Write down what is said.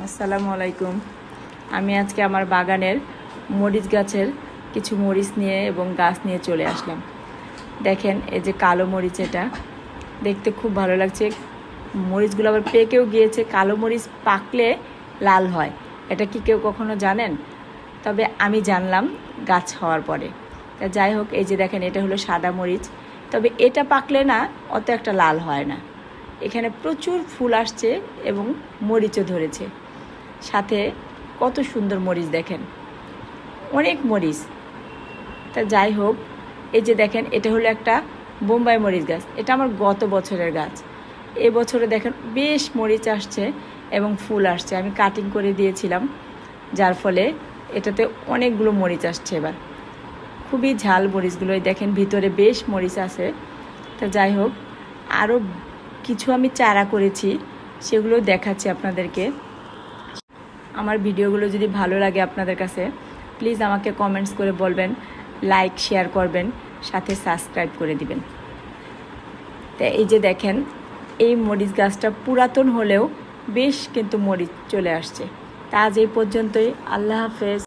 আসসালামু আলাইকুম। আমি আজকে আমার বাগানের মরিচ গাছের কিছু মরিচ নিয়ে এবং গাছ নিয়ে চলে আসলাম। দেখেন এই যে কালো মরিচ, এটা দেখতে খুব ভালো লাগছে। মরিচগুলো আবার পেকেও গিয়েছে। কালো মরিচ পাকলে লাল হয়, এটা কি কেউ কখনো জানেন? তবে আমি জানলাম গাছ হওয়ার পরে। তা যাই হোক, এই যে দেখেন এটা হলো সাদা মরিচ, তবে এটা পাকলে না অত একটা লাল হয় না। এখানে প্রচুর ফুল আসছে এবং মরিচও ধরেছে। সাথে কত সুন্দর মরিচ, দেখেন অনেক মরিচ। তা যাই হোক, এই যে দেখেন এটা হলো একটা বোম্বাই মরিচ গাছ। এটা আমার গত বছরের গাছ। এবছরে দেখেন বেশ মরিচ আসছে এবং ফুল আসছে। আমি কাটিং করে দিয়েছিলাম, যার ফলে এটাতে অনেকগুলো মরিচ আসছে। এবার খুবই ঝাল মরিচগুলোই, দেখেন ভিতরে বেশ মরিচ আছে। তা যাই হোক, আরও কিছু আমি চারা করেছি, সেগুলো দেখাচ্ছি আপনাদেরকে। আমার ভিডিওগুলো যদি ভালো লাগে আপনাদের কাছে, প্লিজ আমাকে কমেন্টস করে বলবেন, লাইক শেয়ার করবেন, সাথে সাবস্ক্রাইব করে দিবেন। তো এই যে দেখেন এই মরিচ গাছটা পুরাতন হলেও বেশ কিন্তু মরিচ চলে আসছে। তা আজ এই পর্যন্তই। আল্লাহ হাফেজ।